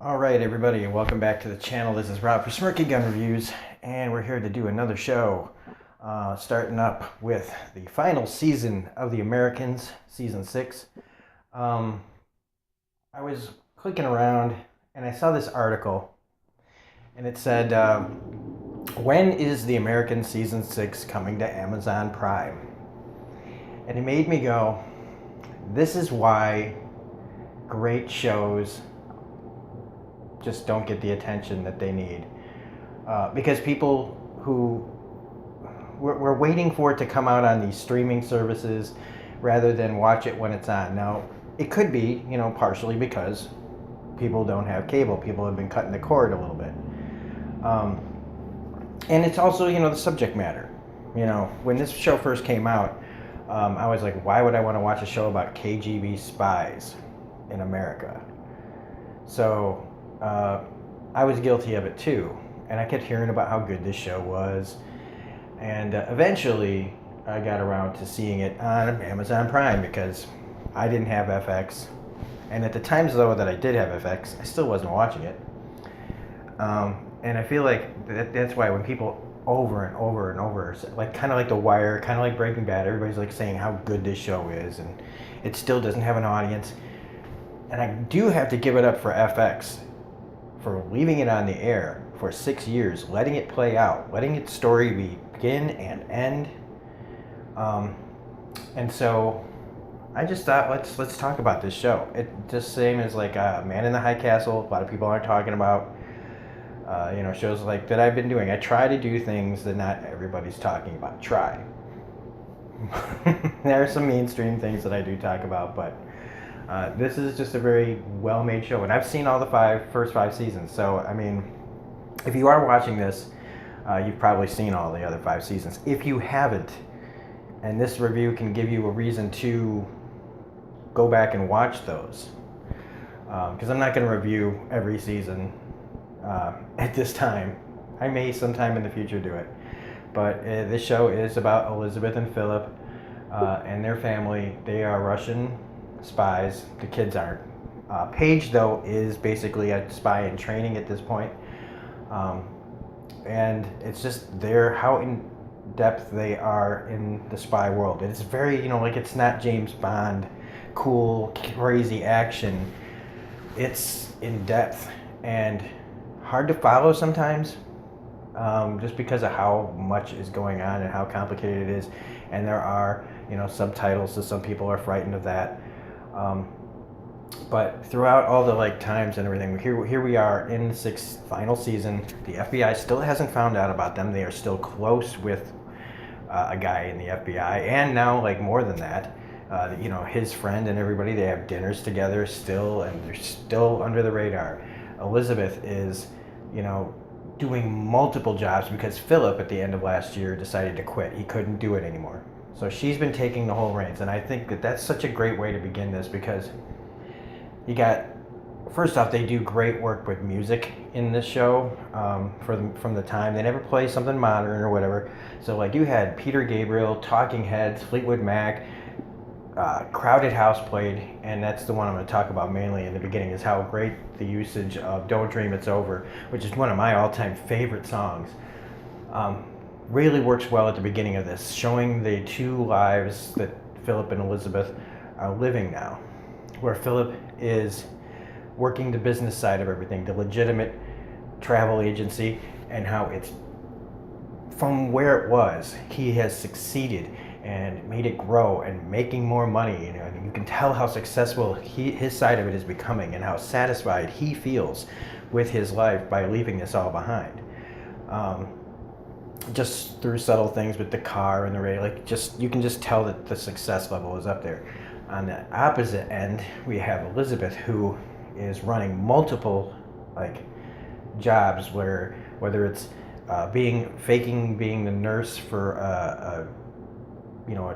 All right, everybody, and welcome back to the channel. This is Rob for Smirky Gun Reviews, and we're here to do another show, starting up with the final season of The Americans, season 6. I was clicking around, and I saw this article, and it said, when is The Americans season 6 coming to Amazon Prime? And it made me go, this is why great shows just don't get the attention that they need, because people who we're waiting for it to come out on these streaming services rather than watch it when it's on. Now, it could be, partially because people don't have cable. People have been cutting the cord a little bit, and it's also the subject matter. When this show first came out, I was like, why would I want to watch a show about KGB spies in America? So I was guilty of it too, and I kept hearing about how good this show was, and eventually I got around to seeing it on Amazon Prime because I didn't have FX, and at the times though that I did have FX, I still wasn't watching it, and I feel like that's why when people over and over and over, like kind of like The Wire, kind of like Breaking Bad, everybody's like saying how good this show is, and it still doesn't have an audience, and I do have to give it up for FX for leaving it on the air for 6 years, letting it play out, letting its story begin and end. And so I just thought, let's talk about this show. It just same as like Man in the High Castle. A lot of people aren't talking about. Shows like that I've been doing. I try to do things that not everybody's talking about. Try. There are some mainstream things that I do talk about, but this is just a very well-made show, and I've seen all the first five seasons. So, I mean, if you are watching this, you've probably seen all the other 5 seasons. If you haven't, and this review can give you a reason to go back and watch those, because I'm not going to review every season at this time. I may sometime in the future do it, but this show is about Elizabeth and Philip and their family. They are Russian spies. The kids aren't. Paige, though, is basically a spy in training at this point. And it's just how in depth they are in the spy world. It's very, like it's not James Bond, cool, crazy action. It's in depth and hard to follow sometimes, just because of how much is going on and how complicated it is. And there are, subtitles, so some people are frightened of that. But throughout all the times and everything, here we are in the 6th final season. The FBI still hasn't found out about them. They are still close with a guy in the FBI, and now more than that, his friend and everybody. They have dinners together still, and they're still under the radar. Elizabeth is, doing multiple jobs because Philip at the end of last year decided to quit. He couldn't do it anymore. So she's been taking the whole reins, and I think that that's such a great way to begin this, because first off, they do great work with music in this show. From the time, they never play something modern or whatever. So you had Peter Gabriel, Talking Heads, Fleetwood Mac, Crowded House played, and that's the one I'm going to talk about mainly in the beginning, is how great the usage of Don't Dream It's Over, which is one of my all-time favorite songs, really works well at the beginning of this, showing the 2 lives that Philip and Elizabeth are living now, where Philip is working the business side of everything, the legitimate travel agency, and how it's from where it was, he has succeeded and made it grow and making more money. And you can tell how successful his side of it is becoming, and how satisfied he feels with his life by leaving this all behind. Just through subtle things with the car and the radio, you can just tell that the success level is up there. On the opposite end, we have Elizabeth, who is running multiple jobs, whether it's faking being the nurse for a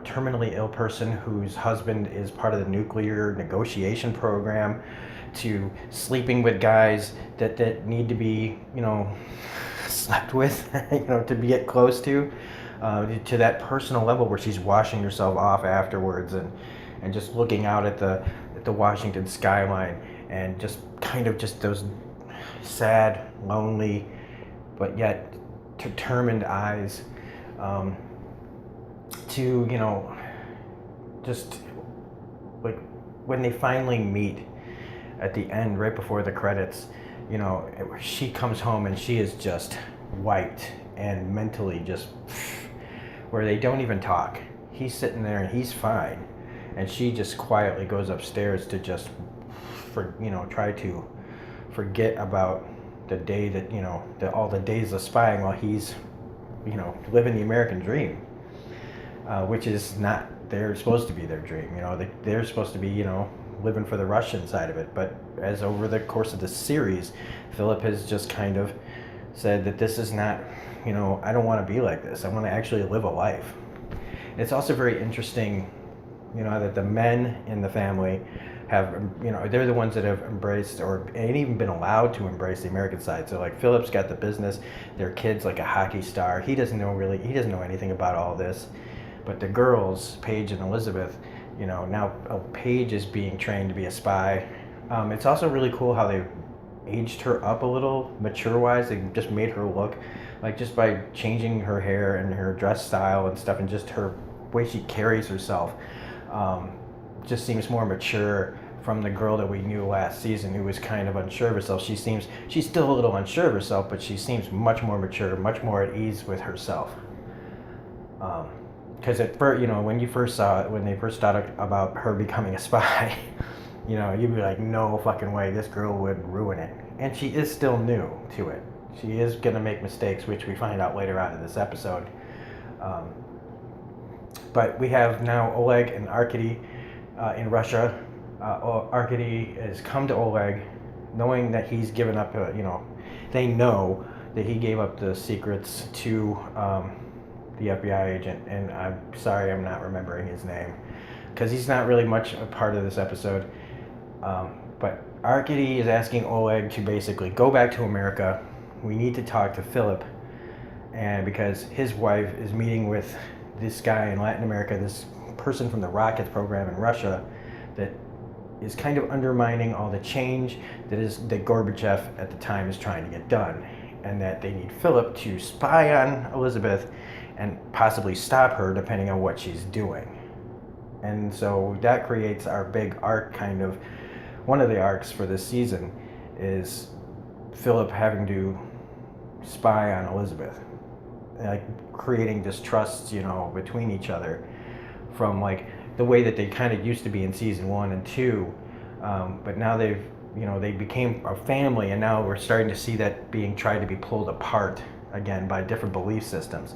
terminally ill person whose husband is part of the nuclear negotiation program, to sleeping with guys that need to be slept with, to get close to that personal level where she's washing herself off afterwards, and just looking out at the Washington skyline, and just kind of just those sad, lonely, but yet determined eyes, to, just like when they finally meet at the end, right before the credits, she comes home and she is just wiped and mentally just where they don't even talk. He's sitting there and he's fine, and she just quietly goes upstairs to just try to forget about the day that all the days of spying while he's living the American dream, which is not they're supposed to be their dream. They're supposed to be living for the Russian side of it. But as over the course of the series, Philip has just kind of said that this is not, I don't want to be like this. I want to actually live a life. It's also very interesting, that the men in the family have, they're the ones that have embraced or ain't even been allowed to embrace the American side. So like Philip's got the business, their kid's like a hockey star. He doesn't know anything about all this. But the girls, Paige and Elizabeth, now Paige is being trained to be a spy. It's also really cool how they aged her up a little, mature-wise. They just made her look like, just by changing her hair and her dress style and stuff, and just her way she carries herself, just seems more mature from the girl that we knew last season, who was kind of unsure of herself. She's still a little unsure of herself, but she seems much more mature, much more at ease with herself. Because at first, when you first saw it, when they first started about her becoming a spy, you'd be like, no fucking way, this girl would ruin it. And she is still new to it. She is going to make mistakes, which we find out later on in this episode. But we have now Oleg and Arkady in Russia. Arkady has come to Oleg knowing that he's given up, they know that he gave up the secrets to the FBI agent, and I'm sorry I'm not remembering his name because he's not really much a part of this episode. But Arkady is asking Oleg to basically go back to America. We need to talk to Philip, and because his wife is meeting with this guy in Latin America, this person from the Rockets program in Russia, that is kind of undermining all the change that Gorbachev at the time is trying to get done, and that they need Philip to spy on Elizabeth and possibly stop her depending on what she's doing. And so that creates our big arc, kind of one of the arcs for this season is Philip having to spy on Elizabeth, like creating distrust, between each other, from like the way that they kind of used to be in season 1 and 2, but now they became a family, and now we're starting to see that being tried to be pulled apart again by different belief systems.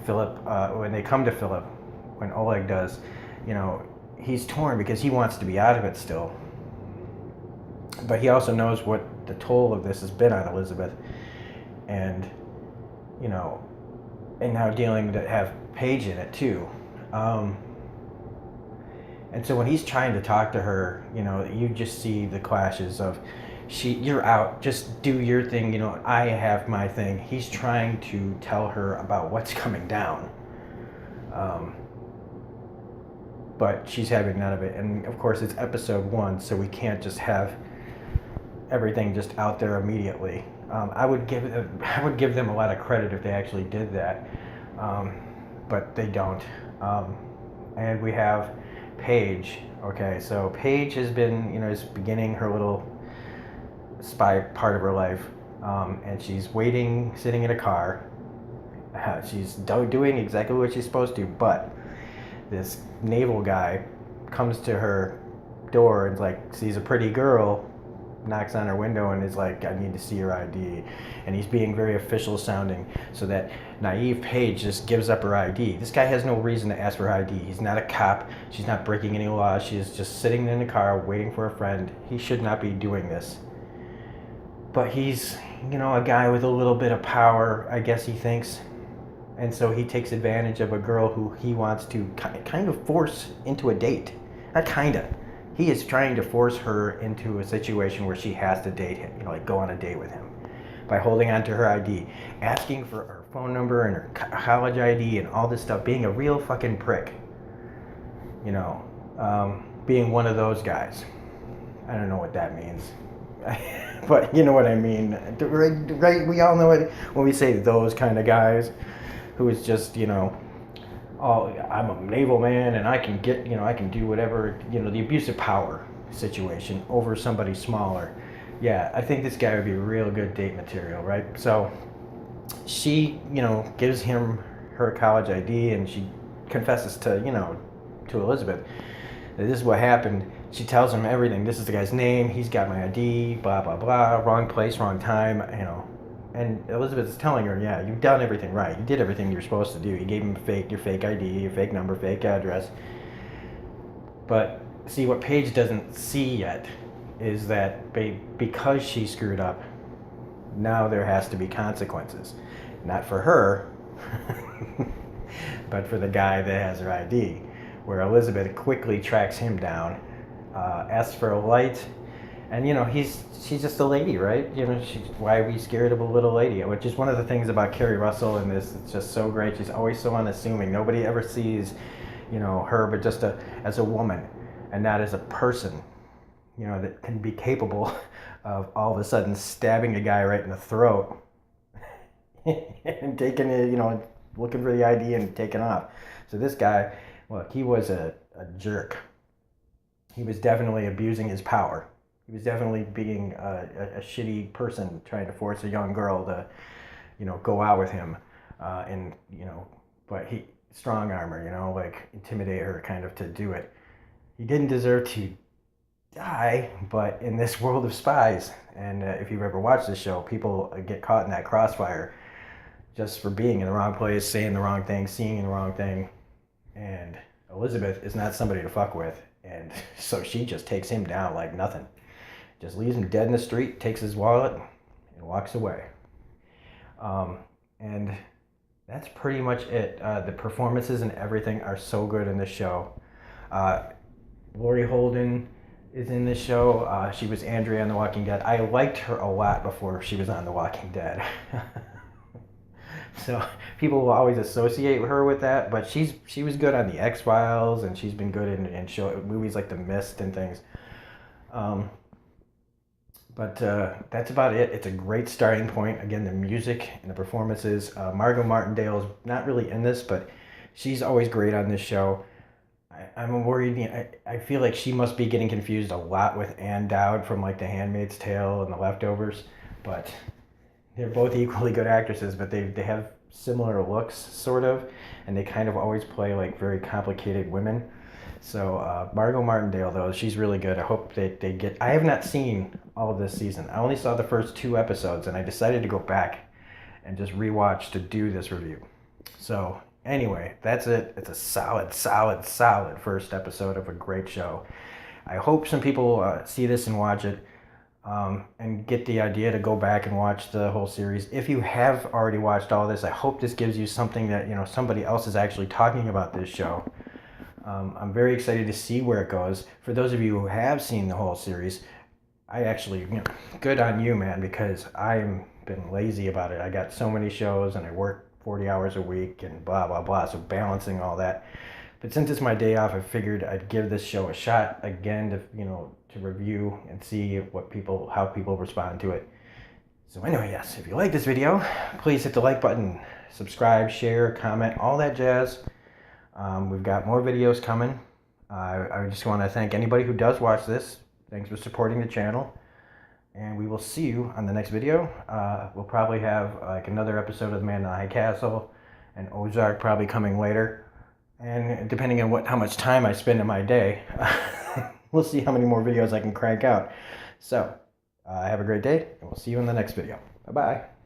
Philip, when they come to Philip, when Oleg does, he's torn because he wants to be out of it still, but he also knows what the toll of this has been on Elizabeth, and and now dealing to have Paige in it too. And so when he's trying to talk to her, you just see the clashes of, you're out, just do your thing, I have my thing. He's trying to tell her about what's coming down. But she's having none of it. And of course it's episode 1, so we can't just have everything just out there immediately. I would give them a lot of credit if they actually did that. But they don't. And we have Paige. Okay, so Paige has been, is beginning her little spy part of her life, and she's waiting, sitting in a car. She's doing exactly what she's supposed to, but this naval guy comes to her door and sees a pretty girl, knocks on her window and is like, I need to see your ID. And he's being very official sounding, so that naive Paige just gives up her ID. This guy has no reason to ask for her ID. He's not a cop. She's not breaking any laws. She is just sitting in the car waiting for a friend. He should not be doing this. But he's, a guy with a little bit of power, I guess he thinks. And so he takes advantage of a girl who he wants to kind of force into a date. Not kinda. He is trying to force her into a situation where she has to date him, go on a date with him, by holding on to her ID, asking for her phone number and her college ID and all this stuff, being a real fucking prick. Being one of those guys. I don't know what that means. But you know what I mean, right? Right? We all know it when we say those kind of guys, who is just, oh, I'm a naval man and I can get, I can do whatever, the abuse of power situation over somebody smaller. Yeah, I think this guy would be real good date material, right? So she, gives him her college ID, and she confesses to Elizabeth that this is what happened. She tells him everything. This is the guy's name. He's got my ID. Blah blah blah. Wrong place, wrong time. And Elizabeth is telling her, yeah, you've done everything right. You did everything you're supposed to do. You gave him your fake ID, your fake number, fake address. But see, what Paige doesn't see yet is that because she screwed up, now there has to be consequences. Not for her, but for the guy that has her ID. Where Elizabeth quickly tracks him down, asks for a light, and she's just a lady, right? Why are we scared of a little lady? Which is one of the things about Kerry Russell in this. It's just so great. She's always so unassuming. Nobody ever sees, her, but just as a woman, and not as a person, that can be capable of all of a sudden stabbing a guy right in the throat and taking it, looking for the ID and taking off. So this guy, look, he was a jerk. He was definitely abusing his power. He was definitely being a shitty person, trying to force a young girl to, go out with him, but he strong armor, like intimidate her kind of to do it. He didn't deserve to die, but in this world of spies, and if you've ever watched this show, people get caught in that crossfire just for being in the wrong place, saying the wrong thing, seeing the wrong thing. And Elizabeth is not somebody to fuck with, and so she just takes him down like nothing. Just leaves him dead in the street, takes his wallet, and walks away. And that's pretty much it. The performances and everything are so good in this show. Laurie Holden is in this show. She was Andrea on The Walking Dead. I liked her a lot before she was on The Walking Dead. So people will always associate her with that, but she was good on the X-Files, and she's been good in movies like The Mist and things. But that's about it. It's a great starting point. Again, the music and the performances. Margot Martindale is not really in this, but she's always great on this show. I'm worried. I feel like she must be getting confused a lot with Ann Dowd from like The Handmaid's Tale and The Leftovers, but they're both equally good actresses, but they have similar looks, sort of, and they kind of always play like very complicated women. So Margot Martindale, though, she's really good. I hope they get... I have not seen all of this season. I only saw the first 2 episodes, and I decided to go back and just rewatch to do this review. So anyway, that's it. It's a solid first episode of a great show. I hope some people see this and watch it. And get the idea to go back and watch the whole series. If you have already watched all this, I hope this gives you something that, somebody else is actually talking about this show. I'm very excited to see where it goes. For those of you who have seen the whole series, I actually, good on you, man, because I've been lazy about it. I got so many shows and I work 40 hours a week and blah, blah, blah. So balancing all that. But since it's my day off, I figured I'd give this show a shot again to review and see how people respond to it. So anyway, yes, if you like this video, please hit the like button, subscribe, share, comment, all that jazz. We've got more videos coming. I just want to thank anybody who does watch this. Thanks for supporting the channel. And we will see you on the next video. We'll probably have like another episode of The Man in the High Castle and Ozark probably coming later. And depending on how much time I spend in my day, we'll see how many more videos I can crank out. So, have a great day, and we'll see you in the next video. Bye-bye.